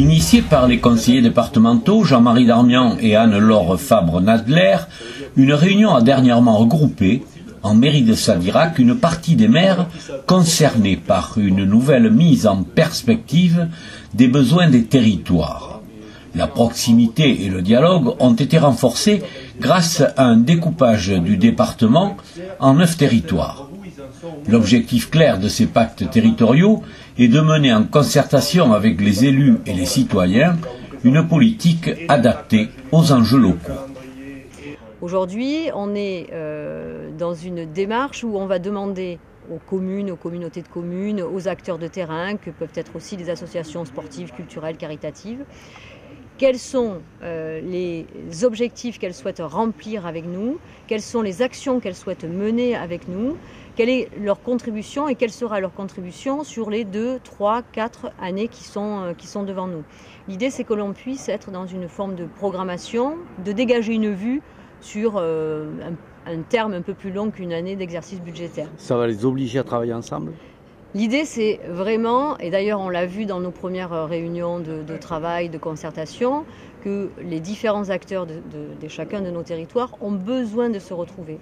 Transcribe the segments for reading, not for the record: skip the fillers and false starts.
Initiée par les conseillers départementaux Jean-Marie Darmian et Anne-Laure Fabre-Nadler, une réunion a dernièrement regroupé, en mairie de Sadirac, une partie des maires concernés par une nouvelle mise en perspective des besoins des territoires. La proximité et le dialogue ont été renforcés grâce à un découpage du département en 9 territoires. L'objectif clair de ces pactes territoriaux est de mener en concertation avec les élus et les citoyens une politique adaptée aux enjeux locaux. Aujourd'hui, on est dans une démarche où on va demander aux communes, aux communautés de communes, aux acteurs de terrain, que peuvent être aussi des associations sportives, culturelles, caritatives, quels sont les objectifs qu'elles souhaitent remplir avec nous, quelles sont les actions qu'elles souhaitent mener avec nous, quelle est leur contribution et quelle sera leur contribution sur les 2, 3, 4 années qui sont devant nous. L'idée, c'est que l'on puisse être dans une forme de programmation, de dégager une vue sur un terme un peu plus long qu'une année d'exercice budgétaire. Ça va les obliger à travailler ensemble ? L'idée, c'est vraiment, et d'ailleurs on l'a vu dans nos premières réunions de travail, de concertation, que les différents acteurs de chacun de nos territoires ont besoin de se retrouver,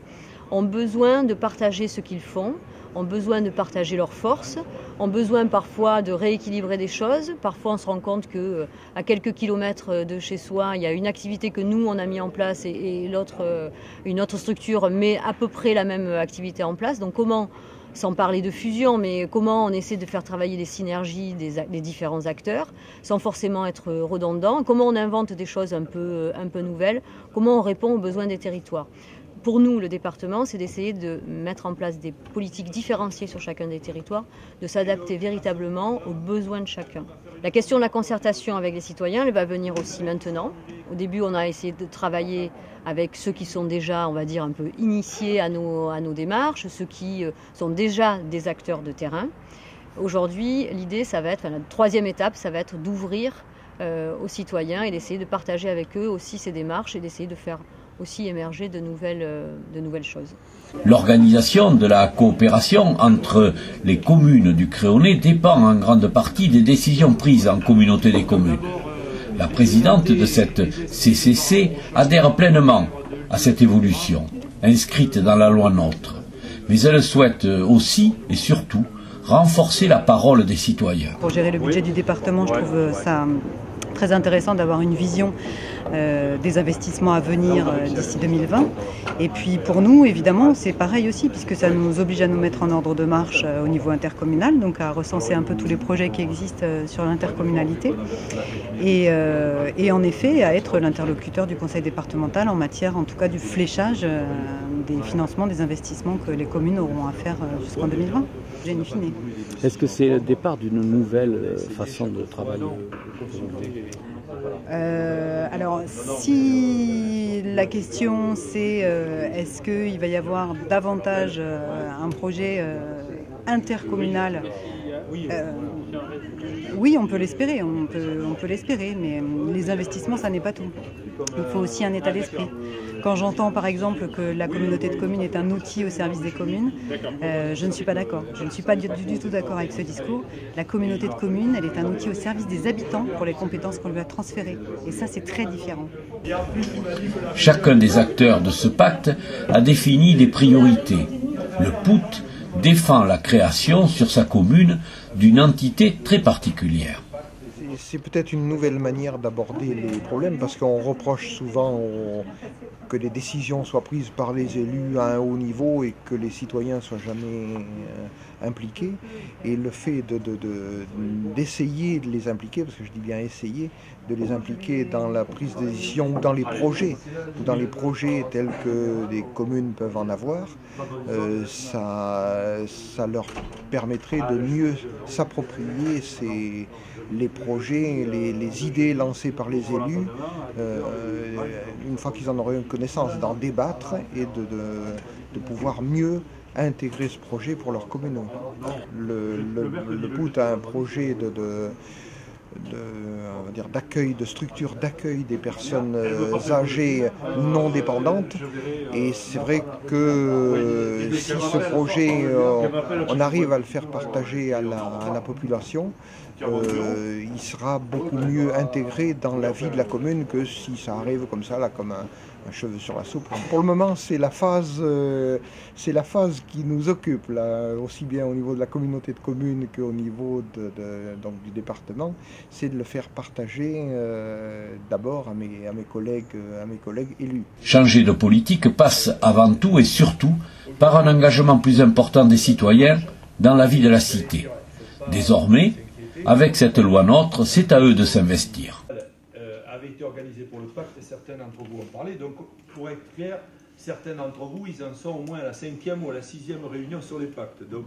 ont besoin de partager ce qu'ils font, ont besoin de partager leurs forces, ont besoin parfois de rééquilibrer des choses. Parfois on se rend compte qu'à quelques kilomètres de chez soi, il y a une activité que nous on a mis en place et l'autre, une autre structure met à peu près la même activité en place. Donc comment, sans parler de fusion, mais comment on essaie de faire travailler les synergies des différents acteurs, sans forcément être redondant, comment on invente des choses un peu nouvelles, comment on répond aux besoins des territoires. Pour nous, le département, c'est d'essayer de mettre en place des politiques différenciées sur chacun des territoires, de s'adapter véritablement aux besoins de chacun. La question de la concertation avec les citoyens, elle va venir aussi maintenant. Au début, on a essayé de travailler avec ceux qui sont déjà, on va dire, un peu initiés à nos démarches, ceux qui sont déjà des acteurs de terrain. Aujourd'hui, l'idée, ça va être, la troisième étape, ça va être d'ouvrir aux citoyens et d'essayer de partager avec eux aussi ces démarches et d'essayer de faire aussi émerger de nouvelles choses. L'organisation de la coopération entre les communes du Créonais dépend en grande partie des décisions prises en communauté des communes. La présidente de cette CCC adhère pleinement à cette évolution, inscrite dans la loi NOTRe. Mais elle souhaite aussi et surtout renforcer la parole des citoyens. Pour gérer le budget du département, je trouve ça très intéressant d'avoir une vision des investissements à venir d'ici 2020. Et puis pour nous, évidemment, c'est pareil aussi, puisque ça nous oblige à nous mettre en ordre de marche au niveau intercommunal, donc à recenser un peu tous les projets qui existent sur l'intercommunalité. Et en effet, à être l'interlocuteur du conseil départemental en matière, en tout cas, du fléchage des financements, des investissements que les communes auront à faire jusqu'en 2020. In fine. Est-ce que c'est le départ d'une nouvelle façon de travailler ? Alors, si la question c'est est-ce qu'il va y avoir davantage un projet intercommunal, oui, on peut l'espérer, on peut l'espérer, mais les investissements, ça n'est pas tout. Il faut aussi un état d'esprit. Quand j'entends par exemple que la communauté de communes est un outil au service des communes, je ne suis pas d'accord. Je ne suis pas du tout d'accord avec ce discours. La communauté de communes, elle est un outil au service des habitants pour les compétences qu'on lui a transférées. Et ça, c'est très différent. Chacun des acteurs de ce pacte a défini des priorités. Le POUT défend la création sur sa commune d'une entité très particulière. C'est peut-être une nouvelle manière d'aborder les problèmes parce qu'on reproche souvent que les décisions soient prises par les élus à un haut niveau et que les citoyens ne soient jamais impliqués. Et le fait d'essayer de les impliquer, parce que je dis bien essayer, de les impliquer dans la prise de décision ou dans les projets tels que les communes peuvent en avoir, ça leur permettrait de mieux s'approprier les projets, les idées lancées par les élus, une fois qu'ils en auraient une connaissance, d'en débattre et de pouvoir mieux intégrer ce projet pour leur commune. Le POUT a un projet d'accueil, de structures d'accueil des personnes âgées non dépendantes. Et c'est vrai que si ce projet, on arrive à le faire partager à la population, il sera beaucoup mieux intégré dans la vie de la commune que si ça arrive comme ça, là, comme un cheveu sur la soupe. Pour le moment, c'est la phase qui nous occupe, là, aussi bien au niveau de la communauté de communes qu'au niveau donc, du département, c'est de le faire partager d'abord à mes collègues élus. Changer de politique passe avant tout et surtout par un engagement plus important des citoyens dans la vie de la cité. Désormais, avec cette loi NOTRe, c'est à eux de s'investir. Avait été organisé pour le pacte et certains d'entre vous en parlaient. Donc, pour être clair, certains d'entre vous, ils en sont au moins à la 5e ou à la 6e réunion sur les pactes. Donc,